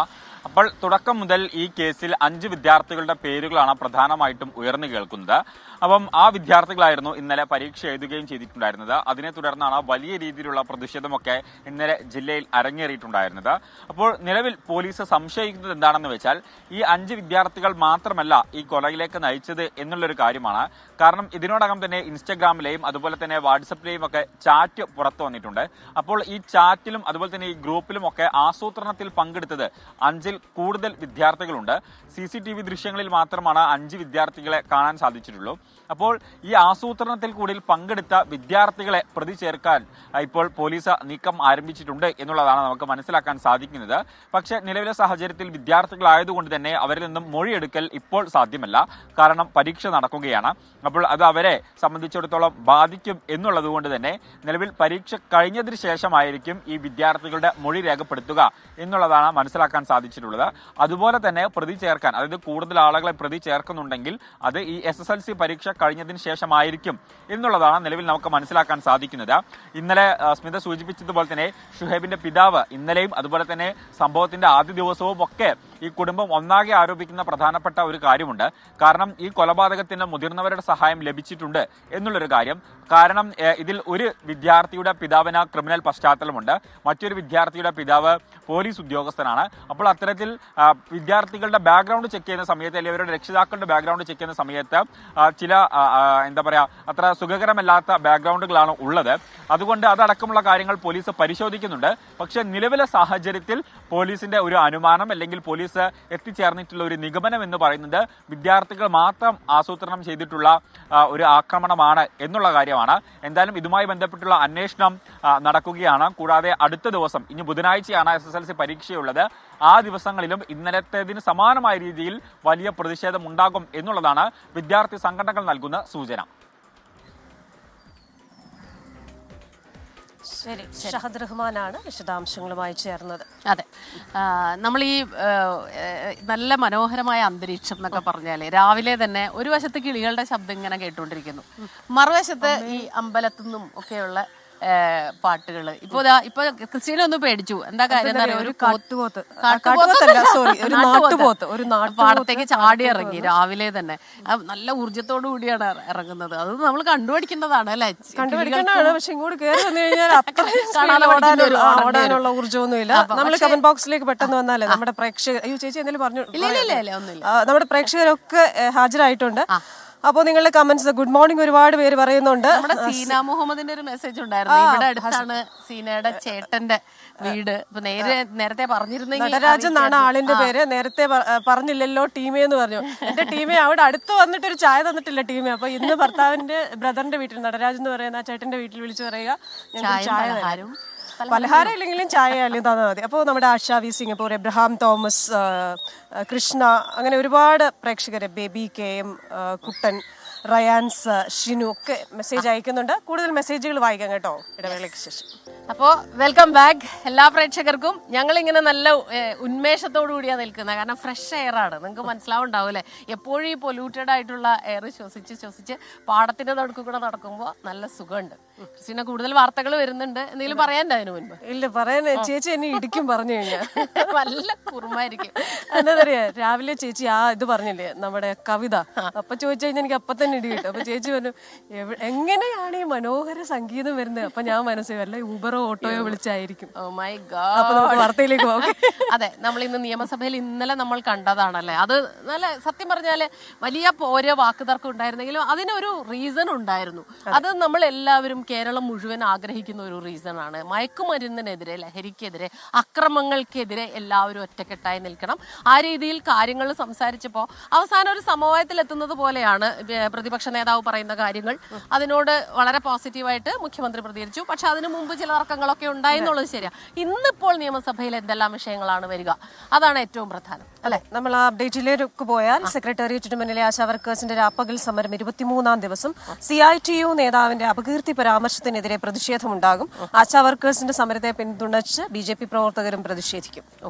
അപ്പോൾ തുടക്കം മുതൽ ഈ കേസിൽ 5 വിദ്യാർത്ഥികളുടെ പേരുകളാണ് പ്രധാനമായിട്ടും ഉയർന്നു കേൾക്കുന്നത്. അപ്പം ആ വിദ്യാർത്ഥികളായിരുന്നു ഇന്നലെ പരീക്ഷ എഴുതുകയും ചെയ്തിട്ടുണ്ടായിരുന്നത്. അതിനെ തുടർന്നാണ് വലിയ രീതിയിലുള്ള പ്രതിഷേധമൊക്കെ ഇന്നലെ ജില്ലയിൽ അരങ്ങേറിയിട്ടുണ്ടായിരുന്നത്. അപ്പോൾ നിലവിൽ പോലീസ് സംശയിക്കുന്നത് എന്താണെന്ന് വെച്ചാൽ ഈ 5 വിദ്യാർത്ഥികൾ മാത്രമല്ല ഈ കൊലയിലേക്ക് നയിച്ചത് എന്നുള്ളൊരു കാര്യമാണ്. കാരണം ഇതിനോടകം തന്നെ ഇൻസ്റ്റഗ്രാമിലെയും അതുപോലെ തന്നെ വാട്സപ്പിലെയും ഒക്കെ ചാറ്റ് പുറത്തു വന്നിട്ടുണ്ട്. അപ്പോൾ ഈ ചാറ്റിലും അതുപോലെ തന്നെ ഈ ഗ്രൂപ്പിലും ഒക്കെ ആസൂത്രണത്തിൽ പങ്കെടുത്തത് 5 കൂടുതൽ വിദ്യാർത്ഥികളുണ്ട്. CCTV ദൃശ്യങ്ങളിൽ മാത്രമാണ് 5 വിദ്യാർത്ഥികളെ കാണാൻ സാധിച്ചിട്ടുള്ളൂ. അപ്പോൾ ഈ ആസൂത്രണത്തിൽ കൂടി പങ്കെടുത്ത വിദ്യാർത്ഥികളെ പ്രതി ചേർക്കാൻ ഇപ്പോൾ പോലീസ് നീക്കം ആരംഭിച്ചിട്ടുണ്ട് എന്നുള്ളതാണ് നമുക്ക് മനസ്സിലാക്കാൻ സാധിക്കുന്നത്. പക്ഷേ നിലവിലെ സാഹചര്യത്തിൽ വിദ്യാർത്ഥികളായതുകൊണ്ട് തന്നെ അവരിൽ നിന്നും മൊഴിയെടുക്കൽ ഇപ്പോൾ സാധ്യമല്ല. കാരണം പരീക്ഷ നടക്കുകയാണ്. അപ്പോൾ അത് അവരെ സംബന്ധിച്ചിടത്തോളം ബാധിക്കും എന്നുള്ളത് കൊണ്ട് തന്നെ നിലവിൽ പരീക്ഷ കഴിഞ്ഞതിന് ശേഷമായിരിക്കും ഈ വിദ്യാർത്ഥികളുടെ മൊഴി രേഖപ്പെടുത്തുക എന്നുള്ളതാണ് മനസ്സിലാക്കാൻ സാധിച്ചിട്ടുള്ളത്. അതുപോലെ തന്നെ പ്രതി ചേർക്കാൻ, അതായത് കൂടുതൽ ആളുകളെ പ്രതി ചേർക്കുന്നുണ്ടെങ്കിൽ അത് ഈ SSLC പരീക്ഷ കഴിഞ്ഞതിന് ശേഷമായിരിക്കും എന്നുള്ളതാണ് നിലവിൽ നമുക്ക് മനസ്സിലാക്കാൻ സാധിക്കുന്നത്. ഇന്നലെ സ്മിത സൂചിപ്പിച്ചതുപോലെ തന്നെ ഷുഹൈബിന്റെ പിതാവ് ഇന്നലെയും അതുപോലെ തന്നെ സംഭവത്തിന്റെ ആദ്യ ദിവസവും ഒക്കെ ഈ കുടുംബം ഒന്നാകെ ആരോപിക്കുന്ന പ്രധാനപ്പെട്ട ഒരു കാര്യമുണ്ട്. കാരണം ഈ കൊലപാതകത്തിന് മുതിർന്നവരുടെ സഹായം ലഭിച്ചിട്ടുണ്ട് എന്നുള്ളൊരു കാര്യം. കാരണം ഇതിൽ ഒരു വിദ്യാർത്ഥിയുടെ പിതാവിന് ക്രിമിനൽ പശ്ചാത്തലമുണ്ട്, മറ്റൊരു വിദ്യാർത്ഥിയുടെ പിതാവ് പോലീസ് ഉദ്യോഗസ്ഥനാണ്. അപ്പോൾ അത്തരത്തിൽ വിദ്യാർത്ഥികളുടെ ബാക്ക്ഗ്രൗണ്ട് ചെക്ക് ചെയ്യുന്ന സമയത്ത് അല്ലെങ്കിൽ അവരുടെ രക്ഷിതാക്കളുടെ ബാക്ക്ഗ്രൗണ്ട് ചെക്ക് ചെയ്യുന്ന സമയത്ത് ചില അത്ര സുഖകരമല്ലാത്ത ബാക്ക്ഗ്രൗണ്ടുകളാണ് ഉള്ളത്. അതുകൊണ്ട് അതടക്കമുള്ള കാര്യങ്ങൾ പോലീസ് പരിശോധിക്കുന്നുണ്ട്. പക്ഷെ നിലവിലെ സാഹചര്യത്തിൽ പോലീസിന്റെ ഒരു അനുമാനം അല്ലെങ്കിൽ പോലീസ് എത്തിച്ചേർന്നിട്ടുള്ള ഒരു നിഗമനം എന്ന് പറയുന്നത് വിദ്യാർത്ഥികൾ മാത്രം ആസൂത്രണം ചെയ്തിട്ടുള്ള ഒരു ആക്രമണമാണ് എന്നുള്ള കാര്യമാണ്. എന്തായാലും ഇതുമായി ബന്ധപ്പെട്ടുള്ള അന്വേഷണം നടക്കുകയാണ്. കൂടാതെ അടുത്ത ദിവസം, ഇനി ബുധനാഴ്ചയാണ് SSLC പരീക്ഷയുള്ളത്. ആ ദിവസങ്ങളിലും ഇന്നലത്തേതിന് സമാനമായ രീതിയിൽ വലിയ പ്രതിഷേധം ഉണ്ടാകും എന്നുള്ളതാണ് വിദ്യാർത്ഥി സംഘടനകൾ നൽകുന്ന സൂചന. ശരി, ഷഹദ് റഹ്മാനാണ് വിശദാംശങ്ങളുമായി ചേർന്നത്. അതെ, നമ്മൾ ഈ നല്ല മനോഹരമായ അന്തരീക്ഷം എന്നൊക്കെ പറഞ്ഞാലേ രാവിലെ തന്നെ ഒരു വശത്ത് കിളികളുടെ ശബ്ദം ഇങ്ങനെ കേട്ടുകൊണ്ടിരിക്കുന്നു, മറുവശത്ത് ഈ അമ്പലത്തുനിന്നും ഒക്കെയുള്ള പാട്ടുകള്. ഇപ്പൊ ക്രിസ്റ്റീന ഒന്ന് പേടിച്ചു. എന്താ കാര്യം? ഒരു പാടത്തേക്ക് ചാടി ഇറങ്ങി രാവിലെ തന്നെ. നല്ല ഊർജ്ജത്തോടു കൂടിയാണ് ഇറങ്ങുന്നത്. അത് നമ്മൾ കണ്ടുപിടിക്കുന്നതാണ് അല്ലെ? പക്ഷെ ഇങ്ങോട്ട് കയറി വന്നു കഴിഞ്ഞാൽ ഓടാനുള്ള ഊർജ്ജമൊന്നുമില്ല. നമ്മൾ കമന്റ് ബോക്സിലേക്ക് പെട്ടെന്ന് വന്നാലേ നമ്മുടെ പ്രേക്ഷകർ, അയ്യോ ചേച്ചി എന്തെങ്കിലും പറഞ്ഞു, നമ്മുടെ പ്രേക്ഷകരൊക്കെ ഹാജരായിട്ടുണ്ട്. അപ്പോൾ നിങ്ങളുടെ കമന്റ്സ്, ഗുഡ് മോർണിംഗ് ഒരുപാട് പേര് പറയുന്നുണ്ട്. നമ്മുടെ സീന മുഹമ്മദിന്റെ ഒരു മെസ്സേജ് ഉണ്ടായിരുന്നു. ഇവിടെ അടുത്താണ് സീനയുടെ ചേട്ടന്റെ വീട്. ഇപ്പൊ നേരത്തെ പറഞ്ഞിരുന്നെങ്കിൽ, നടരാജൻ എന്നാണ് ആളിന്റെ പേര്. നേരത്തെ പറഞ്ഞില്ലല്ലോ ടീമേ എന്ന് പറഞ്ഞു. എന്റെ ടീമേ അവിടെ അടുത്ത് വന്നിട്ട് ഒരു ചായ തന്നിട്ടില്ല ടീമേ. അപ്പൊ ഇന്ന് ഭർത്താവിന്റെ ബ്രദറിന്റെ വീട്ടിൽ, നടരാജൻ എന്ന് പറയുന്ന ആ ചേട്ടന്റെ വീട്ടിൽ വിളിച്ചു പറയുക, ചായ പലഹാരം ഇല്ലെങ്കിലും ചായ അല്ലെങ്കിൽ തന്നാൽ മതി. അപ്പോൾ നമ്മുടെ Asha V Singapore, Abraham Thomas, Krishna, അങ്ങനെ ഒരുപാട് പ്രേക്ഷകരെ, ബേബി KM, കുട്ടൻ, റയാൻസ്, ഷിനു ഒക്കെ മെസ്സേജ് അയക്കുന്നുണ്ട്. കൂടുതൽ മെസ്സേജുകൾ വായിക്കാം കേട്ടോ ഇടവേളയ്ക്ക് ശേഷം. അപ്പോൾ വെൽക്കം ബാക്ക് എല്ലാ പ്രേക്ഷകർക്കും. ഞങ്ങളിങ്ങനെ നല്ല ഉന്മേഷത്തോടു കൂടിയാണ് നിൽക്കുന്നത്. കാരണം ഫ്രഷ് എയർ ആണ്. നിങ്ങൾക്ക് മനസ്സിലാവുണ്ടാവില്ലേ, എപ്പോഴും ഈ പൊല്യൂട്ടഡ് ആയിട്ടുള്ള എയർ ശ്വസിച്ച് പാടത്തിന്റെ നടുക്ക് കൂടെ നടക്കുമ്പോൾ നല്ല സുഖമുണ്ട്. ക്രിസ്റ്റീന, കൂടുതൽ വാർത്തകൾ വരുന്നുണ്ട്. എന്തെങ്കിലും പറയാനുണ്ടോ അതിന് മുൻപ്? ഇല്ല, പറയാൻ ചേച്ചി എന്നെ ഇടിക്കും പറഞ്ഞു കഴിഞ്ഞാൽ. നല്ല കുറുമായിരിക്കും. എന്താ പറയാ, രാവിലെ ചേച്ചി ഇത് പറഞ്ഞില്ലേ നമ്മുടെ കവിത, അപ്പൊ ചോദിച്ചു കഴിഞ്ഞാൽ എനിക്ക് അപ്പൊ തന്നെ ഇടി കിട്ടും. അപ്പൊ ചേച്ചി പറഞ്ഞു എങ്ങനെയാണ് ഈ മനോഹര സംഗീതം വരുന്നത്? അപ്പൊ ഞാൻ മനസ്സിൽ വല്ല ഊബറോ ഓട്ടോയോ വിളിച്ചായിരിക്കും. അപ്പൊ നമുക്ക് വാർത്തയിലേക്ക് പോകാം. അതെ, നമ്മൾ ഇന്ന് നിയമസഭയിൽ ഇന്നലെ നമ്മൾ കണ്ടതാണല്ലേ. അത് നല്ല സത്യം പറഞ്ഞാല് വലിയ ഓരോ വാക്കുതർക്കം ഉണ്ടായിരുന്നെങ്കിലും അതിനൊരു റീസൺ ഉണ്ടായിരുന്നു. അത് നമ്മൾ എല്ലാവരും കേരളം മുഴുവൻ ആഗ്രഹിക്കുന്ന ഒരു റീസൺ ആണ്. മയക്കുമരുന്നിനെതിരെ, ലഹരിക്കെതിരെ, അക്രമങ്ങൾക്കെതിരെ എല്ലാവരും ഒറ്റക്കെട്ടായി നിൽക്കണം. ആ രീതിയിൽ കാര്യങ്ങൾ സംസാരിച്ചപ്പോൾ അവസാനം ഒരു സമവായത്തിൽ എത്തുന്നത് പോലെയാണ് പ്രതിപക്ഷ നേതാവ് പറയുന്ന കാര്യങ്ങൾ. അതിനോട് വളരെ പോസിറ്റീവായിട്ട് മുഖ്യമന്ത്രി പ്രതികരിച്ചു. പക്ഷെ അതിനു മുമ്പ് ചില തർക്കങ്ങളൊക്കെ ഉണ്ടായി എന്നുള്ളത് ശരിയാണ്. ഇന്നിപ്പോൾ നിയമസഭയിൽ എന്തെല്ലാം വിഷയങ്ങളാണ് വരിക, അതാണ് ഏറ്റവും പ്രധാനം അല്ലെ. നമ്മൾ ആ അപ്ഡേറ്റിലേക്ക് പോയാൽ സെക്രട്ടേറിയറ്റിന് മുന്നിലെ ആശാ വർക്കേഴ്സിന്റെ രാപ്പകൽ സമരം 23-ാം ദിവസം. CITU നേതാവിന്റെ അപകീർത്തി പരാമർശത്തിനെതിരെ പ്രതിഷേധമുണ്ടാകും. ആശാ വർക്കേഴ്സിന്റെ സമരത്തെ പിന്തുണച്ച് BJP പ്രവർത്തകരും പ്രതിഷേധിക്കും.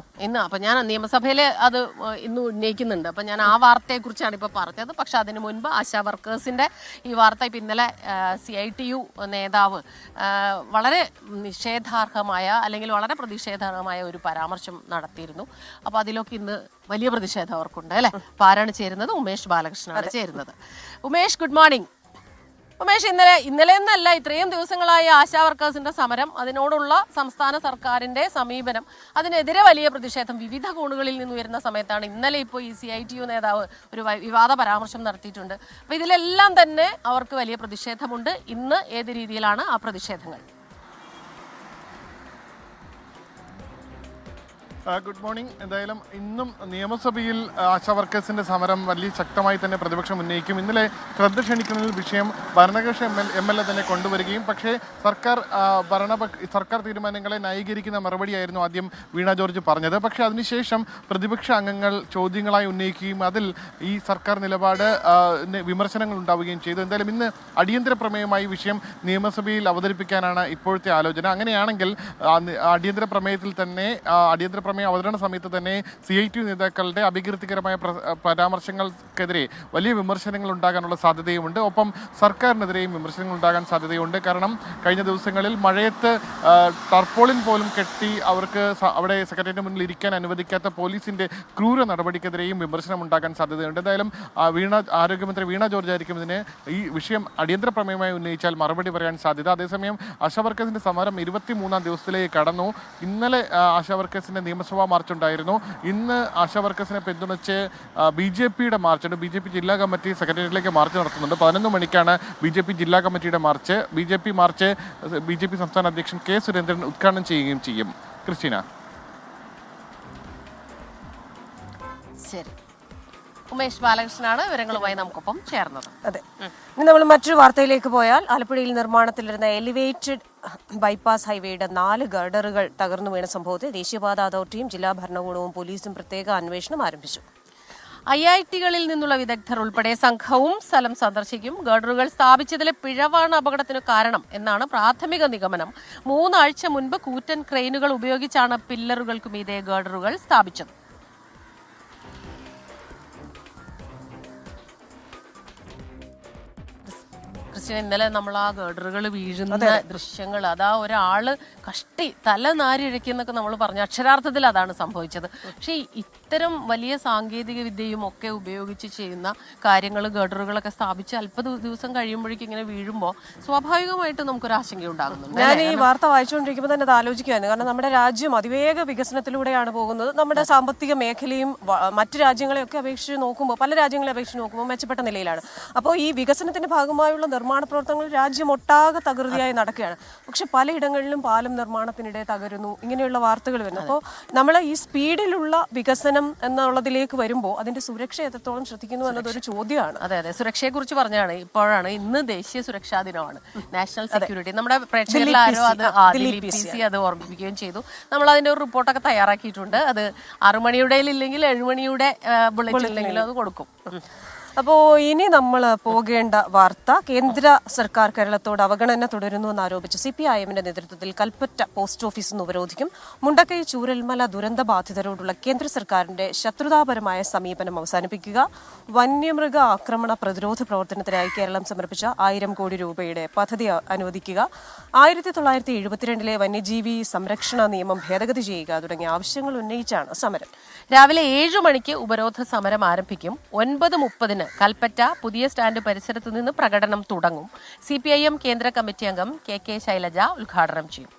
ഇന്ന് അപ്പൊ ഞാൻ നിയമസഭയിൽ അത് ഇന്ന് ഉന്നയിക്കുന്നുണ്ട്. അപ്പൊ ഞാൻ ആ വാർത്തയെ കുറിച്ചാണ് ഇപ്പൊ പറഞ്ഞത്. പക്ഷെ അതിനു മുൻപ് ആശാ വർക്കേഴ്സിന്റെ ഈ വാർത്ത ഇപ്പൊ ഇന്നലെ CITU നേതാവ് വളരെ നിഷേധാർഹമായ അല്ലെങ്കിൽ വളരെ പ്രതിഷേധാർഹമായ ഒരു പരാമർശം നടത്തിയിരുന്നു. അപ്പൊ അതിലൊക്കെ ഇന്ന് വലിയ പ്രതിഷേധം അവർക്കുണ്ട് അല്ലെ. അപ്പൊ ആരാണ് ചേരുന്നത്? ഉമേഷ് ബാലകൃഷ്ണനാണ് ചേരുന്നത്. Umesh, good morning. ഉമേഷ്, ഇന്നലെ എന്നല്ല, ഇത്രയും ദിവസങ്ങളായി ആശാ വർക്കേഴ്സിന്റെ സമരം, അതിനോടുള്ള സംസ്ഥാന സർക്കാരിന്റെ സമീപനം, അതിനെതിരെ വലിയ പ്രതിഷേധം വിവിധ കോണുകളിൽ നിന്ന് വരുന്ന സമയത്താണ് ഇന്നലെ ഇപ്പോൾ ഈ CITU നേതാവ് ഒരു വിവാദ പരാമർശം നടത്തിയിട്ടുണ്ട്. അപ്പൊ ഇതിലെല്ലാം തന്നെ അവർക്ക് വലിയ പ്രതിഷേധമുണ്ട്. ഇന്ന് ഏത് രീതിയിലാണ് ആ പ്രതിഷേധങ്ങൾ? Good morning. എന്തായാലും ഇന്നും നിയമസഭയിൽ ആശാ വർക്കേഴ്സിന്റെ സമരം വലിയ ശക്തമായി തന്നെ പ്രതിപക്ഷം ഉന്നയിക്കും. ഇന്നലെ ശ്രദ്ധ ക്ഷണിക്കുന്ന വിഷയം ഭരണകക്ഷി MLA തന്നെ കൊണ്ടുവരികയും പക്ഷേ സർക്കാർ തീരുമാനങ്ങളെ ന്യായീകരിക്കുന്ന മറുപടിയായിരുന്നു ആദ്യം വീണ ജോർജ് പറഞ്ഞത്. പക്ഷേ അതിനുശേഷം പ്രതിപക്ഷ അംഗങ്ങൾ ചോദ്യങ്ങളായി ഉന്നയിക്കുകയും അതിൽ ഈ സർക്കാർ നിലപാട് വിമർശനങ്ങൾ ഉണ്ടാവുകയും ചെയ്തു. എന്തായാലും ഇന്ന് അടിയന്തര പ്രമേയമായി വിഷയം നിയമസഭയിൽ അവതരിപ്പിക്കാനാണ് ഇപ്പോഴത്തെ ആലോചന. അങ്ങനെയാണെങ്കിൽ അടിയന്തര പ്രമേയത്തിൽ തന്നെ അവതരണ സമയത്ത് തന്നെ CITU നേതാക്കളുടെ അപകീർത്തികരമായ പരാമർശങ്ങൾക്കെതിരെ വലിയ വിമർശനങ്ങൾ ഉണ്ടാകാനുള്ള സാധ്യതയുമുണ്ട്. ഒപ്പം സർക്കാരിനെതിരെയും വിമർശനങ്ങൾ ഉണ്ടാകാൻ സാധ്യതയുണ്ട്. കാരണം കഴിഞ്ഞ ദിവസങ്ങളിൽ മഴയത്ത് ടർപോളിൻ പോലും കെട്ടി അവർക്ക് അവിടെ സെക്രട്ടേറിയറ്റിന് മുന്നിൽ ഇരിക്കാൻ അനുവദിക്കാത്ത പോലീസിന്റെ ക്രൂര നടപടിക്കെതിരെയും വിമർശനം ഉണ്ടാകാൻ സാധ്യതയുണ്ട്. എന്തായാലും ആരോഗ്യമന്ത്രി വീണ ജോർജ് ആയിരിക്കും ഇതിന് ഈ വിഷയം അടിയന്തര പ്രമേയമായി ഉന്നയിച്ചാൽ മറുപടി പറയാൻ സാധ്യത. അതേസമയം ആശാ വർക്കേഴ്സിന്റെ സമരം 23-ാം ദിവസത്തിലേക്ക് കടന്നു. ഇന്നലെ ആശാ വർക്കേഴ്സിന്റെ നിയമസഭാ മാർച്ച് ഉണ്ടായിരുന്നു. ഇന്ന് ആശാ വർക്കേഴ്സിനെ പിന്തുണച്ച് BJPയുടെ മാർച്ചുണ്ട്. BJP ജില്ലാ കമ്മിറ്റി സെക്രട്ടേറിയറ്റിലേക്ക് മാർച്ച് നടത്തുന്നുണ്ട്. 11 മണിക്കാണ് BJP ജില്ലാ കമ്മിറ്റിയുടെ മാർച്ച്. BJP സംസ്ഥാന അധ്യക്ഷൻ K. സുരേന്ദ്രൻ ഉദ്ഘാടനം ചെയ്യുകയും ചെയ്യും. ക്രിസ്റ്റീന. ശരി, ഉമേഷ് ബാലകൃഷ്ണനാണ് വിവരങ്ങളുമായി നമുക്കൊപ്പം ചേർന്നത്. അതെ, ഇനി നമ്മൾ മറ്റൊരു വാർത്തയിലേക്ക് പോയാൽ ആലപ്പുഴയിൽ നിർമ്മാണത്തിലിരുന്ന എലിവേറ്റഡ് ബൈപ്പാസ് ഹൈവേയുടെ 4 ഗർഡറുകൾ തകർന്നു വീണ സംഭവത്തിൽ ദേശീയപാത അതോറിറ്റിയും ജില്ലാ ഭരണകൂടവും പോലീസും പ്രത്യേക അന്വേഷണം ആരംഭിച്ചു. IIT-കളിൽ നിന്നുള്ള വിദഗ്ധർ ഉൾപ്പെടെ സംഘവും സ്ഥലം സന്ദർശിക്കും. ഗർഡറുകൾ സ്ഥാപിച്ചതിലെ പിഴവാണ് അപകടത്തിന് കാരണം എന്നാണ് പ്രാഥമിക നിഗമനം. 3 ആഴ്ച മുൻപ് കൂറ്റൻ ക്രെയിനുകൾ ഉപയോഗിച്ചാണ് പില്ലറുകൾക്ക് മീതെ ഗർഡറുകൾ സ്ഥാപിച്ചത്. ക്രിസ്ത്യൻ, ഇന്നലെ നമ്മൾ ആ ഗർഡറുകൾ വീഴുന്ന ദൃശ്യങ്ങൾ, അതാ ഒരാള് കഷ്ടി തല നാരിഴയ്ക്കുന്നൊക്കെ നമ്മൾ പറഞ്ഞു. അക്ഷരാർത്ഥത്തിൽ അതാണ് സംഭവിച്ചത്. പക്ഷേ ഇത്തരം വലിയ സാങ്കേതിക വിദ്യയും ഒക്കെ ഉപയോഗിച്ച് ചെയ്യുന്ന കാര്യങ്ങൾ, ഗർഡറുകളൊക്കെ സ്ഥാപിച്ച് അല്പ ദിവസം കഴിയുമ്പോഴേക്കും ഇങ്ങനെ വീഴുമ്പോൾ സ്വാഭാവികമായിട്ടും നമുക്കൊരു ആശങ്ക ഉണ്ടാകുന്നുണ്ട്. ഞാൻ ഈ വാർത്ത വായിച്ചുകൊണ്ടിരിക്കുമ്പോൾ തന്നെ അത് ആലോചിക്കുകയാണ്. കാരണം നമ്മുടെ രാജ്യം അതിവേഗ വികസനത്തിലൂടെയാണ് പോകുന്നത്. നമ്മുടെ സാമ്പത്തിക മേഖലയും മറ്റു രാജ്യങ്ങളെയൊക്കെ അപേക്ഷിച്ച് നോക്കുമ്പോൾ, പല രാജ്യങ്ങളെ അപേക്ഷിച്ച് നോക്കുമ്പോൾ മെച്ചപ്പെട്ട നിലയിലാണ്. അപ്പോൾ ഈ വികസനത്തിന്റെ ഭാഗമായുള്ള നിർമ്മാണ പ്രവർത്തനങ്ങൾ രാജ്യമൊട്ടാകെ തകൃതിയായി നടക്കുകയാണ്. പക്ഷെ പലയിടങ്ങളിലും പാലം നിർമ്മാണത്തിനിടെ തകരുന്നു, ഇങ്ങനെയുള്ള വാർത്തകൾ വരുന്നു. അപ്പോൾ നമ്മൾ ഈ സ്പീഡിലുള്ള വികസനം എന്നുള്ളതിലേക്ക് വരുമ്പോൾ അതിന്റെ സുരക്ഷ എത്രത്തോളം ശ്രദ്ധിക്കുന്നു എന്നതൊരു ചോദ്യമാണ്. അതെ, സുരക്ഷയെ കുറിച്ച് പറഞ്ഞാണ്. ഇപ്പോഴാണ് ഇന്ന് ദേശീയ സുരക്ഷാ ദിനമാണ്, നാഷണൽ സെക്യൂരിറ്റി. നമ്മുടെ പ്രേക്ഷകരിൽ ആരോ ദിലീപ് PC അത് ഓർമ്മിപ്പിക്കുകയും ചെയ്തു. നമ്മൾ അതിന്റെ ഒരു റിപ്പോർട്ടൊക്കെ തയ്യാറാക്കിയിട്ടുണ്ട്. അത് 6 മണിയുടെ ഇല്ലെങ്കിൽ 7 മണിയുടെ ബുള്ളറ്റിൻ ഇല്ലെങ്കിലും അത് കൊടുക്കും. അപ്പോൾ ഇനി നമ്മൾ പോകേണ്ട വാർത്ത, കേന്ദ്ര സർക്കാർ കേരളത്തോട് അവഗണന തുടരുന്നു എന്നാരോപിച്ച് CPIM-ന്റെ നേതൃത്വത്തിൽ കൽപ്പറ്റ പോസ്റ്റ് ഓഫീസ് ഉപരോധിക്കും. മുണ്ടക്കൈ ചൂരൽമല ദുരന്ത ബാധിതരോടുള്ള കേന്ദ്ര സർക്കാരിന്റെ ശത്രുതാപരമായ സമീപനം അവസാനിപ്പിക്കുക, വന്യമൃഗ ആക്രമണ പ്രതിരോധ പ്രവർത്തനത്തിനായി കേരളം സമർപ്പിച്ച 1000 കോടി രൂപയുടെ പദ്ധതി അനുവദിക്കുക, 1972 വന്യജീവി സംരക്ഷണ നിയമം ഭേദഗതി ചെയ്യുക തുടങ്ങിയ ആവശ്യങ്ങൾ ഉന്നയിച്ചാണ് സമരം. രാവിലെ 7 മണിക്ക് ഉപരോധ സമരം ആരംഭിക്കും. 9:30 പത്തിന് കൽപ്പറ്റ പുതിയ സ്റ്റാൻഡ് പരിസരത്തു നിന്ന് പ്രകടനം തുടങ്ങും. CPIM കേന്ദ്ര കമ്മിറ്റി അംഗം KK ശൈലജ ഉദ്ഘാടനം ചെയ്യും.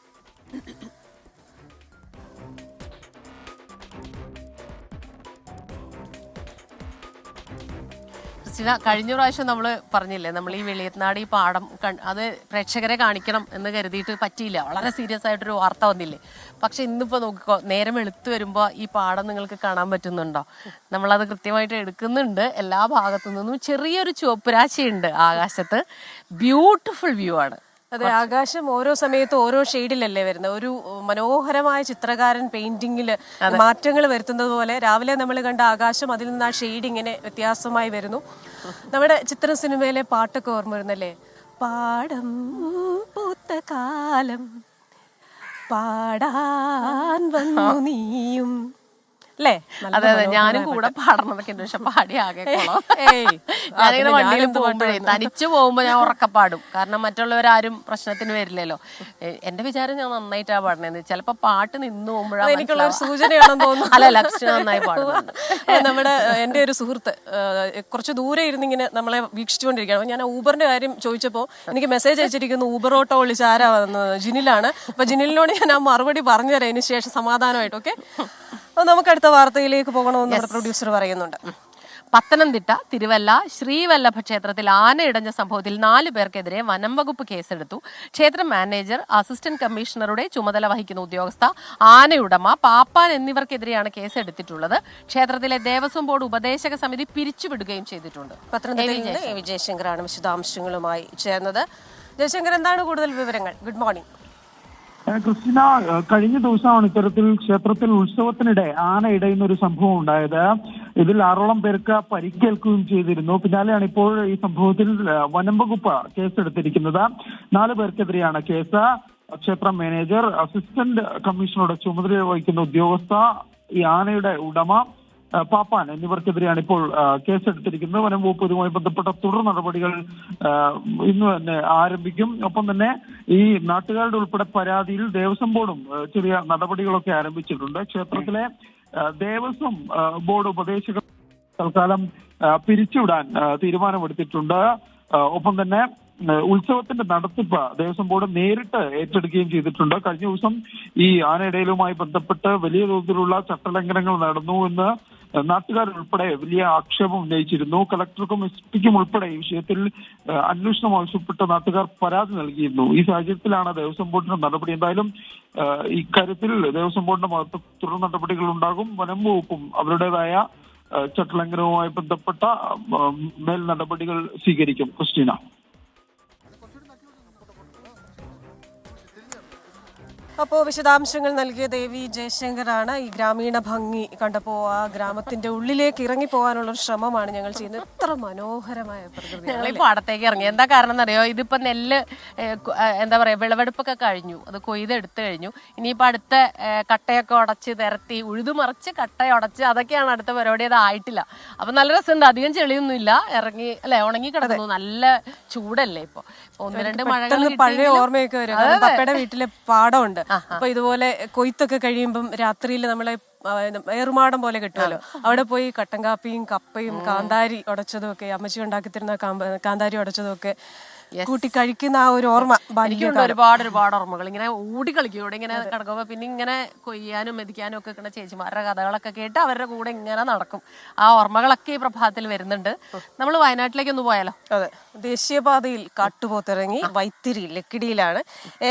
കഴിഞ്ഞ പ്രാവശ്യം നമ്മൾ പറഞ്ഞില്ലേ, നമ്മൾ ഈ വെളിയത്നാട് ഈ പാടം അത് പ്രേക്ഷകരെ കാണിക്കണം എന്ന് കരുതിയിട്ട് പറ്റിയില്ല. വളരെ സീരിയസ് ആയിട്ടൊരു വാർത്ത വന്നില്ലേ. പക്ഷെ ഇന്നിപ്പോൾ നോക്കിക്കോ, നേരം വെളുത്ത് വരുമ്പോൾ ഈ പാടം നിങ്ങൾക്ക് കാണാൻ പറ്റുന്നുണ്ടോ? നമ്മളത് കൃത്യമായിട്ട് എടുക്കുന്നുണ്ട്. എല്ലാ ഭാഗത്തു നിന്നും ചെറിയൊരു ചുവപ്പുരാശിയുണ്ട് ആകാശത്ത്. ബ്യൂട്ടിഫുൾ വ്യൂ ആണ്. അതെ, ആകാശം ഓരോ സമയത്ത് ഓരോ ഷെയ്ഡിലല്ലേ വരുന്നത്. ഒരു മനോഹരമായ ചിത്രകാരൻ പെയിന്റിങ്ങിൽ മാറ്റങ്ങൾ വരുത്തുന്നത് പോലെ രാവിലെ നമ്മൾ കണ്ട ആകാശം, അതിൽ നിന്ന് ആ ഷെയ്ഡ് ഇങ്ങനെ വ്യത്യാസമായി വരുന്നു. നമ്മുടെ ചിത്ര സിനിമയിലെ പാട്ടൊക്കെ ഓർമ്മ വരുന്നല്ലേ, പാടം പൂത്ത കാലം പാടാൻ വന്നു നീയും അല്ലേ? അതെ അതെ, ഞാനും കൂടെ പാടണമെന്നൊക്കെ ഉണ്ട്. പക്ഷെ പാടി ആകെ ഞാനിങ്ങനെ വണ്ടിയിൽ പോകുമ്പോഴേ തനിച്ചു പോകുമ്പോ ഞാൻ ഉറക്കപ്പാടും. കാരണം മറ്റുള്ളവരാരും പ്രശ്നത്തിന് വരില്ലല്ലോ. എന്റെ വിചാരം ഞാൻ നന്നായിട്ടാ പാടണേന്ന്. ചിലപ്പോ പാട്ട് നിന്ന് പോകുമ്പോഴാണ് എനിക്കുള്ള ഒരു സൂചനയാണെന്ന് തോന്നുന്നു. അല്ല, ലക്ഷ്യം നന്നായി പാടുന്നുണ്ട്. നമ്മുടെ എൻ്റെ ഒരു സുഹൃത്ത് കുറച്ച് ദൂരെ ഇരുന്ന് ഇങ്ങനെ നമ്മളെ വീക്ഷിച്ചുകൊണ്ടിരിക്കുകയാണ്. അപ്പൊ ഞാൻ ഊബറിന്റെ കാര്യം ചോദിച്ചപ്പോൾ എനിക്ക് മെസ്സേജ് അയച്ചിരിക്കുന്നു, ഊബർ ഓട്ടോ വിളിച്ച് ആരാ വന്നത്, ജിനിലാണ്. അപ്പൊ ജിനിലിനോട് ഞാൻ ആ മറുപടി പറഞ്ഞുതരാം ഇതിന് ശേഷം സമാധാനമായിട്ട്. ഓക്കെ, നമുക്ക് അടുത്ത വാർത്തയിലേക്ക് പോകണമെന്ന് നമ്മുടെ പ്രൊഡ്യൂസർ പറയുന്നുണ്ട്. പത്തനംതിട്ട തിരുവല്ല ശ്രീവല്ലഭ ക്ഷേത്രത്തിൽ ആന ഇടഞ്ഞ സംഭവത്തിൽ 4 പേർക്കെതിരെ വനം വകുപ്പ് കേസെടുത്തു. ക്ഷേത്ര മാനേജർ, അസിസ്റ്റന്റ് കമ്മീഷണറുടെ ചുമതല വഹിക്കുന്ന ഉദ്യോഗസ്ഥ, ആനയുടമ, പാപ്പാൻ എന്നിവർക്കെതിരെയാണ് കേസെടുത്തിട്ടുള്ളത്. ക്ഷേത്രത്തിലെ ദേവസ്വം ബോർഡ് ഉപദേശക സമിതി പിരിച്ചുവിടുകയും ചെയ്തിട്ടുണ്ട്. പത്തനംതിട്ടയിൽ നിന്ന് എ. ജയശങ്കറാണ് വിശദാംശങ്ങളുമായി ചേർന്നത്. ജയശങ്കർ, എന്താണ് കൂടുതൽ വിവരങ്ങൾ? Good morning. ക്രിസ്റ്റിന, കഴിഞ്ഞ ദിവസമാണ് ഇത്തരത്തിൽ ക്ഷേത്രത്തിൽ ഉത്സവത്തിനിടെ ആന ഇടയുന്ന ഒരു സംഭവം ഉണ്ടായത്. ഇതിൽ 6ഓളം പേർക്ക് പരിക്കേൽക്കുകയും ചെയ്തിരുന്നു. പിന്നാലെയാണ് ഇപ്പോൾ ഈ സംഭവത്തിൽ വനം വകുപ്പ് കേസെടുത്തിരിക്കുന്നത്. 4 പേർക്കെതിരെയാണ് കേസ്. ക്ഷേത്ര മാനേജർ, അസിസ്റ്റന്റ് കമ്മീഷണറുടെ ചുമതല വഹിക്കുന്ന ഉദ്യോഗസ്ഥ, ഈ ആനയുടെ ഉടമ, പാപ്പാൻ എന്നിവർക്കെതിരെയാണ് ഇപ്പോൾ കേസെടുത്തിരിക്കുന്നത്. വനം വകുപ്പ് ഇതുമായി ബന്ധപ്പെട്ട തുടർ നടപടികൾ ഇന്ന് തന്നെ ആരംഭിക്കും. ഒപ്പം തന്നെ ഈ നാട്ടുകാരുടെ ഉൾപ്പെടെ പരാതിയിൽ ദേവസ്വം ബോർഡും ചെറിയ നടപടികളൊക്കെ ആരംഭിച്ചിട്ടുണ്ട്. ക്ഷേത്രത്തിലെ ദേവസ്വം ബോർഡ് ഉപദേശകർ തൽക്കാലം പിരിച്ചുവിടാൻ തീരുമാനമെടുത്തിട്ടുണ്ട്. ഒപ്പം തന്നെ ഉത്സവത്തിന്റെ നടത്തിപ്പ് ദേവസ്വം ബോർഡ് നേരിട്ട് ഏറ്റെടുക്കുകയും ചെയ്തിട്ടുണ്ട്. കഴിഞ്ഞ ദിവസം ഈ ആനയിടയിലുമായി ബന്ധപ്പെട്ട് വലിയ തോതിലുള്ള ചട്ടലംഘനങ്ങൾ നടന്നു എന്ന് നാട്ടുകാരുൾപ്പെടെ വലിയ ആക്ഷേപം ഉന്നയിച്ചിരുന്നു. കളക്ടർക്കും SP-ക്കും ഉൾപ്പെടെ ഈ വിഷയത്തിൽ അന്വേഷണം ആവശ്യപ്പെട്ട് നാട്ടുകാർ പരാതി നൽകിയിരുന്നു. ഈ സാഹചര്യത്തിലാണ് ദേവസ്വം ബോർഡിന്റെ നടപടി. എന്തായാലും ഇക്കാര്യത്തിൽ ദേവസ്വം ബോർഡിന്റെ ഭാഗത്ത് തുടർ നടപടികൾ ഉണ്ടാകും. വനം വകുപ്പും അവരുടേതായ ചട്ടലംഘനവുമായി ബന്ധപ്പെട്ട മേൽ നടപടികൾ സ്വീകരിക്കും. ക്രിസ്റ്റീന. അപ്പോൾ വിശദാംശങ്ങൾ നൽകിയ ദേവി ജയശങ്കറാണ്. ഈ ഗ്രാമീണ ഭംഗി കണ്ടപ്പോൾ ആ ഗ്രാമത്തിന്റെ ഉള്ളിലേക്ക് ഇറങ്ങി പോകാനുള്ള ഒരു ശ്രമമാണ് ഞങ്ങൾ ചെയ്യുന്നത്. എത്ര മനോഹരമായ പ്രകൃതി. ഞങ്ങൾ ഈ പാടത്തേക്ക് ഇറങ്ങി. എന്താ കാരണം എന്നറിയോ? ഇതിപ്പോ നെല്ല് എന്താ പറയാ, വിളവെടുപ്പൊക്കെ കഴിഞ്ഞു, അത് കൊയ്തെടുത്തു കഴിഞ്ഞു. ഇനിയിപ്പോൾ അടുത്ത കട്ടയൊക്കെ ഉടച്ച് നിരത്തി ഉഴുതുമറിച്ച് കട്ടയുടച്ച് അതൊക്കെയാണ് അടുത്ത പരിപാടി. അത് ആയിട്ടില്ല. അപ്പൊ നല്ല രസമുണ്ട്. അധികം ചെളിയൊന്നും ഇല്ല. ഇറങ്ങി അല്ലെ, ഉണങ്ങി കിടക്കുന്നു. നല്ല ചൂടല്ലേ ഇപ്പൊ. 1-2 മഴകൾ പഴയ ഓർമ്മയൊക്കെ വരും. പപ്പയുടെ വീട്ടിലെ പാടമുണ്ട്. അപ്പൊ ഇതുപോലെ കൊയ്ത്തൊക്കെ കഴിയുമ്പം രാത്രിയിൽ നമ്മളെ ഏറുമാടം പോലെ കിട്ടുമല്ലോ, അവിടെ പോയി കട്ടൻ കാപ്പിയും കപ്പയും കാന്താരി ഉടച്ചതും ഒക്കെ, അമ്മച്ചി ഉണ്ടാക്കി തരുന്ന കാന്താരി ഉടച്ചതും ഒക്കെ കൂട്ടി കഴിക്കുന്ന ആ ഒരു ഓർമ്മ. ഒരുപാട് ഓർമ്മകൾ. ഇങ്ങനെ ഓടിക്കളിക്കും ഇവിടെ ഇങ്ങനെ കിടക്കുമ്പോ. പിന്നെ ഇങ്ങനെ കൊയ്യാനും മെതിക്കാനും ഒക്കെ കിട്ടുന്ന ചേച്ചിമാരുടെ കഥകളൊക്കെ കേട്ട് അവരുടെ കൂടെ ഇങ്ങനെ നടക്കും. ആ ഓർമ്മകളൊക്കെ ഈ പ്രഭാതത്തിൽ വരുന്നുണ്ട്. നമ്മൾ വയനാട്ടിലേക്ക് ഒന്ന് പോയാലോ? അതെ, ദേശീയപാതയിൽ കാട്ടുപോത്തിറങ്ങി വൈത്തിരി ലക്കിടിയിലാണ്.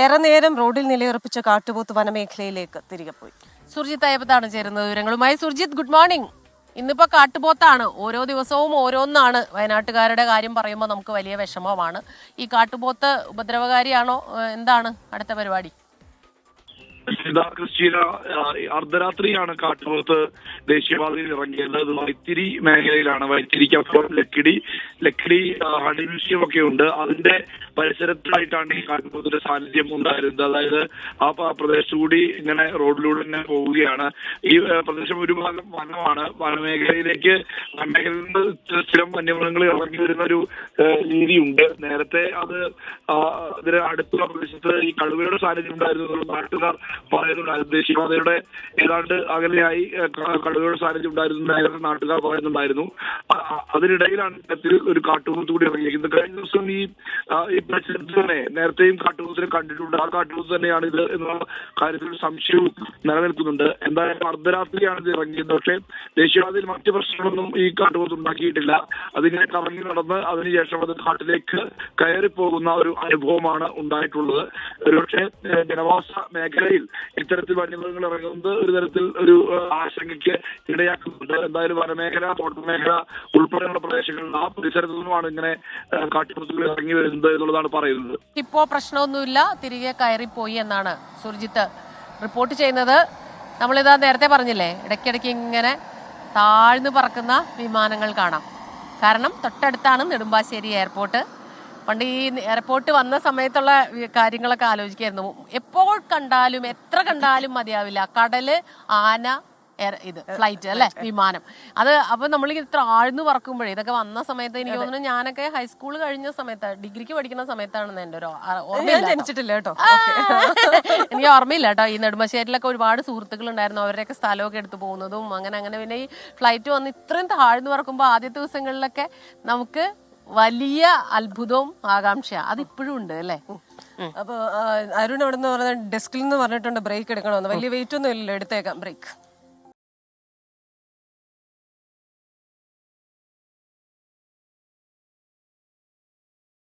ഏറെ നേരം റോഡിൽ നിലയുറപ്പിച്ച കാട്ടുപോത്ത് വനമേഖലയിലേക്ക് തിരികെ പോയി. സുർജിത്ത് അയ്യപ്പത്താണ് ചേരുന്നത് വിവരങ്ങളുമായി. Surjit, good morning. ഇന്നിപ്പോ കാട്ടുപോത്താണ്. ഓരോ ദിവസവും ഓരോന്നാണ്. വയനാട്ടുകാരുടെ കാര്യം പറയുമ്പോൾ നമുക്ക് വലിയ വിഷമമാണ്. ഈ കാട്ടുപോത്ത് ഉപദ്രവകാരിയാണോ? എന്താണ് അടുത്ത പരിപാടി? ക്രിസ്റ്റീന, അർദ്ധരാത്രിയാണ് കാട്ടുപോത്ത് ദേശീയപാതയിൽ ഇറങ്ങിയത്. അത് വൈത്തിരി മേഖലയിലാണ്. വൈത്തിരിക്കപ്പുറം ലക്കിടി ഹണി മ്യൂസിയം ഒക്കെ ഉണ്ട്. അതിന്റെ പരിസരത്തായിട്ടാണ് ഈ കാട്ടുപോത്തിന്റെ സാന്നിധ്യം ഉണ്ടായിരുന്നത്. അതായത് ആ പ്രദേശത്തു കൂടി ഇങ്ങനെ റോഡിലൂടെ തന്നെ പോവുകയാണ്. ഈ പ്രദേശം ഒരു ഭാഗം വനമാണ്. വനമേഖലയിലേക്ക് വനമേഖലയിൽ നിന്ന് സ്ഥിരം വന്യമൃഗങ്ങൾ ഇറങ്ങി വരുന്ന ഒരു രീതിയുണ്ട്. നേരത്തെ അത് ഇതിന് അടുത്തുള്ള പ്രദേശത്ത് ഈ കടുവയുടെ സാന്നിധ്യം ഉണ്ടായിരുന്നു നാട്ടുകാർ പറയുന്നുണ്ടായിരുന്നു. ദേശീയപാതയുടെ ഏതാണ്ട് അകലെയായി കടുവയുടെ സാന്നിധ്യം ഉണ്ടായിരുന്നു നേരത്തെ നാട്ടുകാർ പറയുന്നുണ്ടായിരുന്നു. അതിനിടയിലാണ് ഇത്തരത്തിൽ ഒരു കാട്ടുപോത്ത് കൂടി ഇറങ്ങിയിരിക്കുന്നത്. കഴിഞ്ഞ ദിവസം ഈ പരിസരത്ത് തന്നെ നേരത്തെയും കാട്ടുപോത്തിനെ കണ്ടിട്ടുണ്ട്. ആ കാട്ടുപോത്ത് തന്നെയാണ് ഇത് എന്നുള്ള കാര്യത്തിൽ സംശയവും നിലനിൽക്കുന്നുണ്ട്. എന്തായാലും അർദ്ധരാത്രിയാണ് ഇത് ഇറങ്ങിയത്. പക്ഷേ ദേശീയപാതയിൽ മറ്റ് പ്രശ്നങ്ങളൊന്നും ഈ കാട്ടുപോത്ത് ഉണ്ടാക്കിയിട്ടില്ല. അതിങ്ങനെ കറങ്ങി നടന്ന് അതിനുശേഷം അത് കാട്ടിലേക്ക് കയറിപ്പോകുന്ന ഒരു അനുഭവമാണ് ഉണ്ടായിട്ടുള്ളത്. ഒരുപക്ഷെ ജനവാസ മേഖലയിൽ ഇത്തരത്തിൽ വന്യമൃഗങ്ങൾ ഇറങ്ങുന്നത് ഒരു തരത്തിൽ ഒരു ആശങ്കയ്ക്ക് ഇടയാക്കുന്നുണ്ട്. എന്തായാലും വനമേഖല, തോട്ടമേഖല ഉൾപ്പെടെയുള്ള പ്രദേശങ്ങളിൽ ആ പരിസരത്തു നിന്നുമാണ് ഇങ്ങനെ കാട്ടുപോത്തുകൾ ഇറങ്ങി വരുന്നത് എന്നുള്ളതാണ് പറയുന്നത്. ഇപ്പോ പ്രശ്നമൊന്നുമില്ല, തിരികെ കയറിപ്പോയി എന്നാണ് സുർജിത്ത് റിപ്പോർട്ട് ചെയ്യുന്നത്. നമ്മളിതാ നേരത്തെ പറഞ്ഞില്ലേ, ഇടയ്ക്കിടയ്ക്ക് ഇങ്ങനെ താഴ്ന്നു പറക്കുന്ന വിമാനങ്ങൾ കാണാം. കാരണം തൊട്ടടുത്താണ് നെടുമ്പാശ്ശേരി എയർപോർട്ട്. പണ്ട് ഈ എയർപോർട്ട് വന്ന സമയത്തുള്ള കാര്യങ്ങളൊക്കെ ആലോചിക്കായിരുന്നു. എപ്പോൾ കണ്ടാലും എത്ര കണ്ടാലും മതിയാവില്ല. കടല്, ആന, ഇത് ഫ്ലൈറ്റ് അല്ലെ, വിമാനം. അത് അപ്പൊ നമ്മൾ ഇത്ര ആഴ്ന്നു പറക്കുമ്പോഴേ ഇതൊക്കെ വന്ന സമയത്ത് എനിക്ക് തോന്നുന്നു ഞാനൊക്കെ ഹൈസ്കൂൾ കഴിഞ്ഞ സമയത്ത്, ഡിഗ്രിക്ക് പഠിക്കുന്ന സമയത്താണെന്ന് എൻ്റെ ഒരു ജനിച്ചിട്ടില്ല കേട്ടോ. എനിക്ക് ഓർമ്മയില്ല കേട്ടോ. ഈ നെടുമ്പാശ്ശേരിയിലൊക്കെ ഒരുപാട് സുഹൃത്തുക്കൾ ഉണ്ടായിരുന്നു. അവരുടെയൊക്കെ സ്ഥലമൊക്കെ എടുത്തു പോകുന്നതും അങ്ങനെ പിന്നെ ഈ ഫ്ലൈറ്റ് വന്ന് ഇത്രയും താഴ്ന്നു പറക്കുമ്പോൾ ആദ്യത്തെ ദിവസങ്ങളിലൊക്കെ നമുക്ക് വലിയ അത്ഭുതവും ആകാംക്ഷ അതിപ്പോഴും ഉണ്ട് അല്ലേ. അപ്പൊ അരുൺ അവിടെ നിന്ന് പറഞ്ഞ ഡെസ്കിൽ നിന്ന് പറഞ്ഞിട്ടുണ്ട് ബ്രേക്ക് എടുക്കണമെന്ന്. വലിയ വെയിറ്റ് ഒന്നും ഇല്ലല്ലോ, എടുത്തേക്കാം ബ്രേക്ക്.